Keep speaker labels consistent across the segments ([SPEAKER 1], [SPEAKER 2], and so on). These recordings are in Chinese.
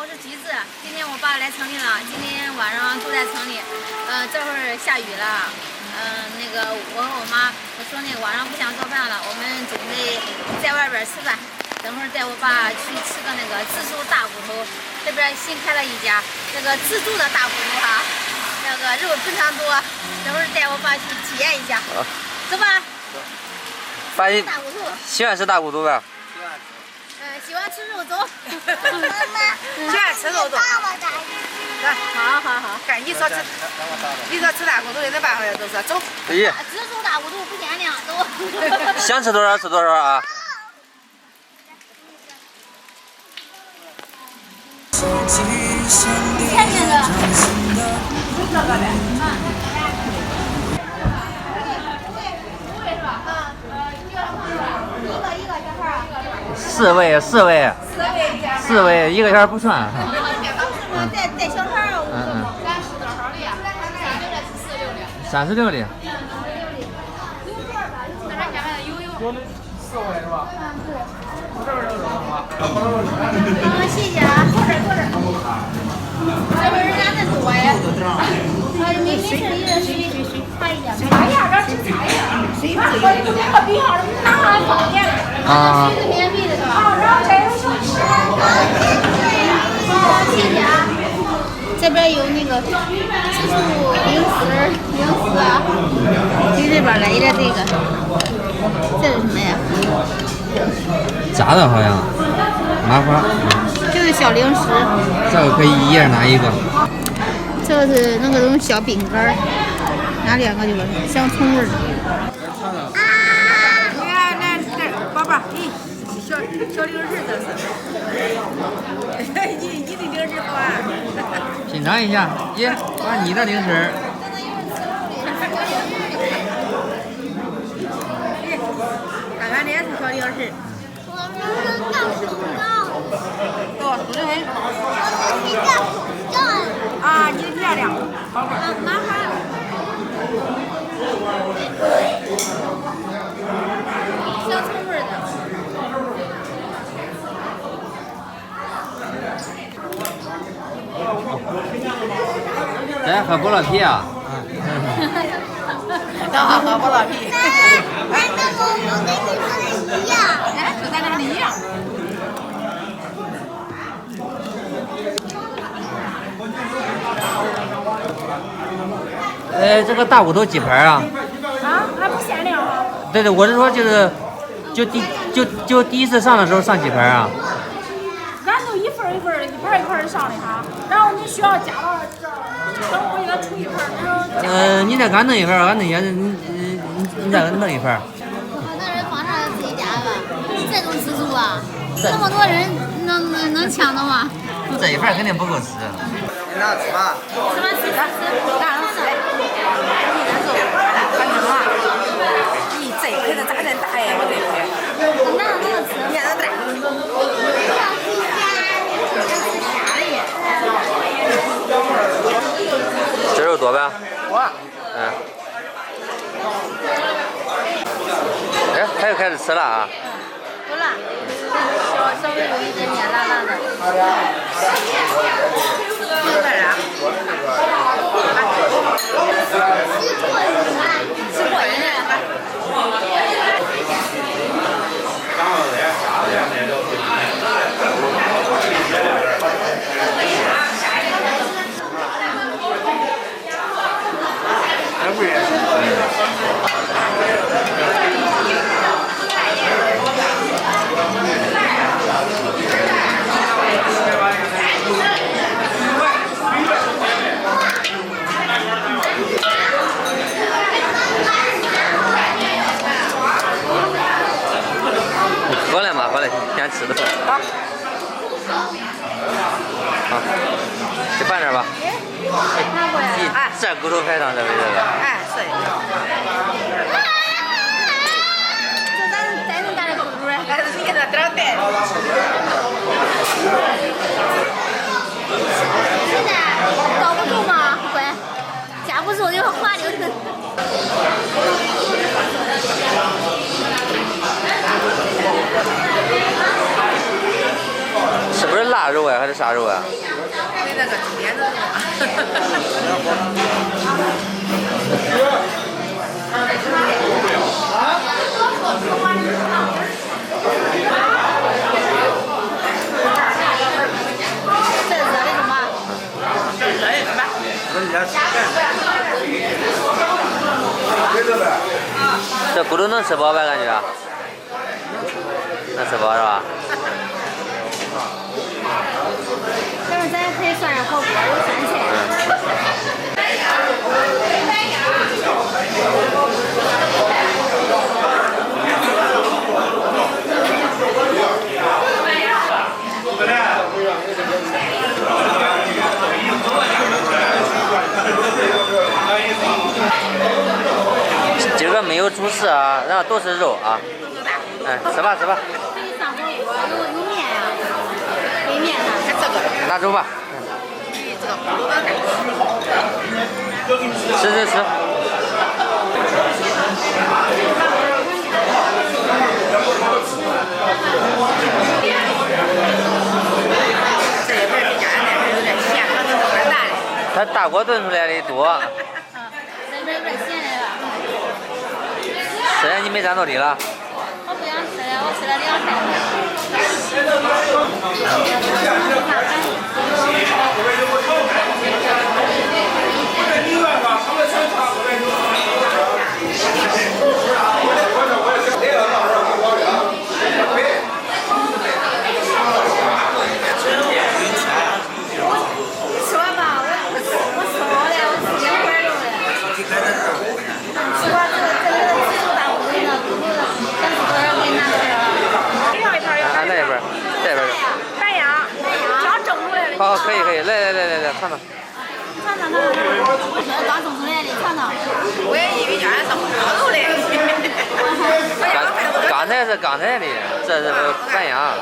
[SPEAKER 1] 是橘子。今天我爸来城里了，今天晚上住在城里。这会儿下雨了。那个我和我妈，我说那个晚上不想做饭了，我们准备在外边吃饭。等会儿带我爸去吃个那个自助大骨头，这边新开了一家这个自助的大骨头哈，那个肉非常多。等会儿带我爸去体验一下。
[SPEAKER 2] 好，
[SPEAKER 1] 走吧。
[SPEAKER 2] 爸，你
[SPEAKER 1] 大骨头。
[SPEAKER 2] 喜欢吃大骨头呗？
[SPEAKER 1] 喜欢吃肉粥。
[SPEAKER 3] 妈妈，
[SPEAKER 4] 喜欢吃肉粥。
[SPEAKER 1] 来，好。
[SPEAKER 4] 看你说吃大骨头的，那办法都是走。
[SPEAKER 2] 咦，
[SPEAKER 1] 自助大骨头不限量，走。
[SPEAKER 2] 想吃多少吃多少啊！
[SPEAKER 1] 前面的。这个呗。
[SPEAKER 2] 四位，一个钱不算。
[SPEAKER 1] 带小孩儿。
[SPEAKER 2] 36的。
[SPEAKER 1] 谢谢啊，坐这儿。这边人家在多呀。没事，随快一点。啥呀？这吃菜呀？随便。我比好了，拿上方便了。啊。这是免费的是吧？然后这有小吃。好，谢谢啊。这边有那个自助零食啊，从这边来的这个，这是什么呀？
[SPEAKER 2] 假的好像，麻花。
[SPEAKER 1] 就是小零食。
[SPEAKER 2] 这个可以一人拿一个。
[SPEAKER 1] 这个是那个种小饼干，拿2个就完事，香葱味儿的。
[SPEAKER 4] 你看那宝宝，小零食这是。你的零食不啊？
[SPEAKER 2] 品尝一下，耶，把你的零食。
[SPEAKER 4] 看看这也是小零食。哦，是的。啊，你的漂亮。麻烦。
[SPEAKER 1] 香葱味儿的。
[SPEAKER 2] 咱喝菠萝啤啊！
[SPEAKER 4] 等会喝菠萝啤。
[SPEAKER 3] 哎，那我跟你说的一样。
[SPEAKER 4] 哎，就咱俩的一样。
[SPEAKER 2] 这个大骨头几盘啊？
[SPEAKER 4] 啊，还不限量吗？
[SPEAKER 2] 对，我是说就第一次上的时候上几盘啊？
[SPEAKER 5] 俺都一份一份的，一盘的上的哈。然后你需要加到这儿，等我给他出一盘，然后
[SPEAKER 2] 你再给俺弄一份，俺弄一下，你再弄一份。
[SPEAKER 1] 那人放上自己家吧，这种自助啊，这么多人能抢到吗？
[SPEAKER 2] 这一份肯定不够吃。你拿吃吧。
[SPEAKER 1] 吃吧，吃。
[SPEAKER 4] 哪能吃嘞？反正啊，咦，这块子咋真大呀？我这块。
[SPEAKER 1] 哪能吃？
[SPEAKER 4] 面子大。
[SPEAKER 2] 这肉多呗？
[SPEAKER 4] 我。
[SPEAKER 2] 哎，他又开始吃了啊！
[SPEAKER 1] 不辣，稍微有一点点辣辣的。
[SPEAKER 4] 有点啊。吃过人家。
[SPEAKER 2] 先吃的。好，就放这儿吧。这骨头排上这位置了。
[SPEAKER 4] 哎，是。
[SPEAKER 1] 这咱能干这骨头啊？
[SPEAKER 4] 还是你给他点儿带。
[SPEAKER 1] 现在倒不住吗？乖，夹不住就滑溜溜。
[SPEAKER 2] 是不是辣腊肉呀，还是啥肉呀？
[SPEAKER 4] 跟那个猪鞭子一样。
[SPEAKER 1] 这是热的什么？
[SPEAKER 2] 这骨头能吃饱呗？感觉？能吃饱是吧？
[SPEAKER 1] 待会儿咱可以涮点火锅，有酸菜。
[SPEAKER 2] 今个没有主食啊，然后都是肉啊。哎，吃吧吃吧。
[SPEAKER 1] 可以上火锅，有面呀，给面呢。
[SPEAKER 4] 看这个，
[SPEAKER 2] 拿走吧。
[SPEAKER 4] 这个葫芦的感觉。
[SPEAKER 2] 吃吃吃。
[SPEAKER 4] 这一份比家那边有点咸，可能味儿大的。
[SPEAKER 2] 它大锅炖出来的多。
[SPEAKER 1] 这边有点咸的了。
[SPEAKER 2] 虽然你没占到地了。
[SPEAKER 1] 我不想吃了，我吃了2菜。吃完吧，我吃好了，我吃2块肉了。吃完这个大骨头呢，骨头呢，想吃多少给你拿去了。
[SPEAKER 5] 要一盘要
[SPEAKER 2] 那一边，这边。
[SPEAKER 5] 白鸭，刚蒸出来的。
[SPEAKER 2] 好，可以，来，尝尝。
[SPEAKER 1] 尝尝，这刚蒸出来的，尝尝。
[SPEAKER 4] 我也以为家是红烧肉嘞。
[SPEAKER 2] 刚才是刚才的，这是白鸭。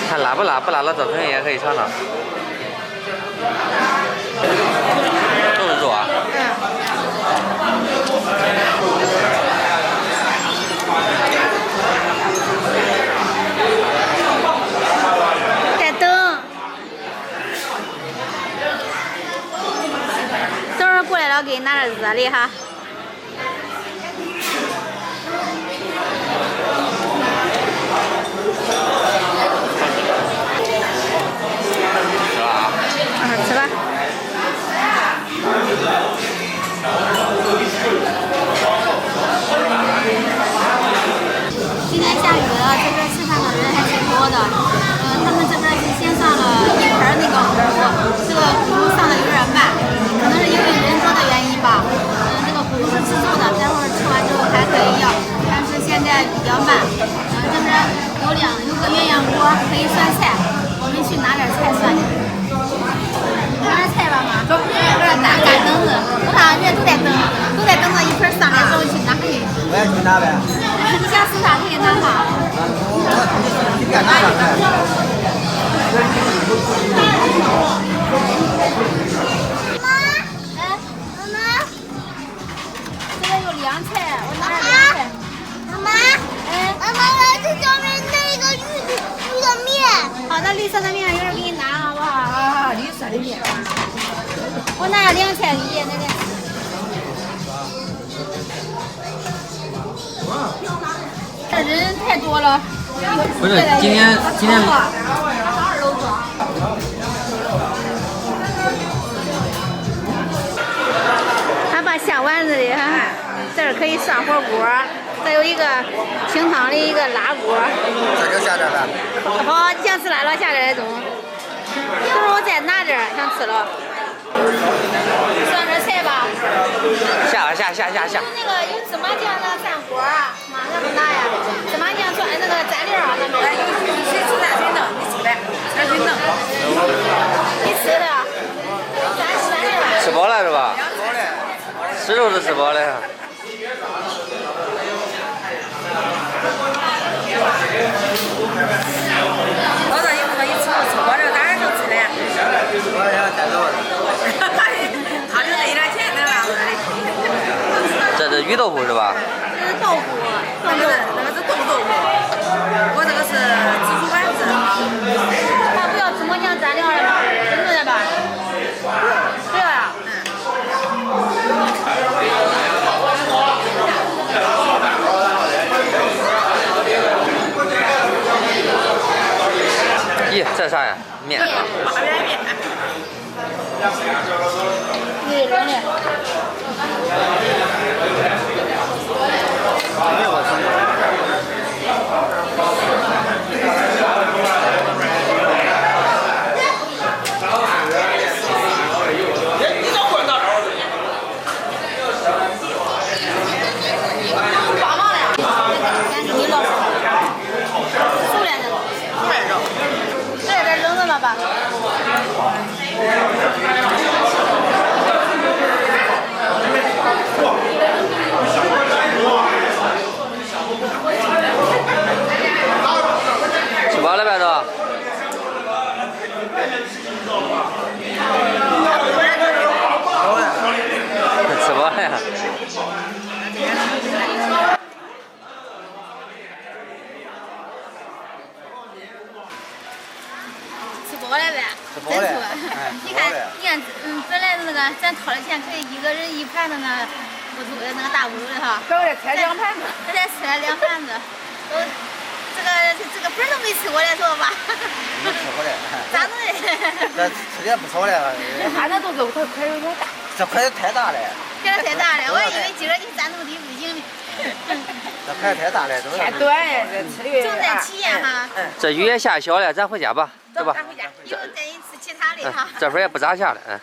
[SPEAKER 2] 看辣不辣？不辣了，做成也可以尝尝。都是肉啊。
[SPEAKER 1] 再等，等会儿过来了，给你拿点热的哈。
[SPEAKER 2] 吃吧啊。
[SPEAKER 1] 吃吧。今天下雨了，这边吃饭的人还挺多的。他们这边是先上了一盘那个骨，这个骨上的有点慢，可能是因为人多的原因吧。这个骨是吃肉的，待会儿吃完之后还可以要，但是现在比较慢。这边有个鸳鸯锅，可以涮菜，我们去拿点菜涮去。拿点菜吧嘛，有点赶等子，我看人都在等着一盆上来之后去拿去。
[SPEAKER 6] 我也去拿呗。
[SPEAKER 1] 你想吃啥可以拿啥。
[SPEAKER 6] 你干啥上菜？
[SPEAKER 1] 妈，这边有凉菜，我拿点凉菜。
[SPEAKER 3] 妈妈，来这上面那个绿的面。
[SPEAKER 1] 好的，绿色的面一会儿给你拿好不好？
[SPEAKER 4] 啊，绿色的面。
[SPEAKER 1] 我拿点凉菜给你，那个。这人太多了。
[SPEAKER 2] 不是，今天。
[SPEAKER 1] 还把下丸子的哈，这儿可以涮火锅，再有一个清汤的一个辣锅。
[SPEAKER 6] 这就下点呗。
[SPEAKER 1] 好，你想吃辣了下点中。一会儿我再拿点，想吃了。涮点菜吧。
[SPEAKER 2] 下。
[SPEAKER 1] 那个有芝麻酱的涮锅，妈那不拿呀？芝麻酱涮那个蘸料啊，那边。
[SPEAKER 4] 谁吃啥谁弄，你吃呗，啥谁弄。
[SPEAKER 1] 你吃的？蘸料。
[SPEAKER 2] 吃饱了是吧？吃肉是吃饱了。
[SPEAKER 4] 老早以后一吃饱了，当然能吃了。
[SPEAKER 6] 我也想带走了。
[SPEAKER 4] 他就那一点钱能拿回来。
[SPEAKER 2] 这这鱼豆腐是吧？
[SPEAKER 1] 这是豆腐，
[SPEAKER 4] 那个是冻豆腐，我这个是紫薯丸子。
[SPEAKER 1] 它不要芝麻酱蘸料了吗？真的吧？不要呀。
[SPEAKER 2] 咦，这啥呀？面。
[SPEAKER 4] 麻圆面。
[SPEAKER 1] 对，冷的。
[SPEAKER 6] 没有我听
[SPEAKER 1] 先给你烙熟来的，
[SPEAKER 4] 熟来肉。
[SPEAKER 1] 这点冷的了吧？
[SPEAKER 2] 吃饱了呗都？吃饱了呀。
[SPEAKER 1] 吃饱了呗？
[SPEAKER 6] 吃饱了
[SPEAKER 1] 真
[SPEAKER 6] 哎
[SPEAKER 1] 你看
[SPEAKER 6] 吃饱了，
[SPEAKER 1] 你看，本来那个咱掏的钱可以一个人一盘那个不足的那个大骨头的哈，
[SPEAKER 4] 这我才2盘子。
[SPEAKER 1] 这才吃了2盘子，都这个本儿都没吃过来说吧？
[SPEAKER 6] 没吃过来。
[SPEAKER 1] 咋弄的？
[SPEAKER 6] 这吃的不少了。
[SPEAKER 4] 看那肚子块有点大。
[SPEAKER 6] 这块太大了。
[SPEAKER 1] 块太大了，我以为今儿你站那么低不行呢。
[SPEAKER 6] 这块太大了，都
[SPEAKER 4] 太短呀，这吃的有
[SPEAKER 1] 重
[SPEAKER 4] 点大。
[SPEAKER 1] 在体验哈，
[SPEAKER 2] 这雨也下小了，咱回家吧，走吧。
[SPEAKER 1] 一会儿带你吃其他的哈。
[SPEAKER 2] 这会儿也不咋下了，嗯。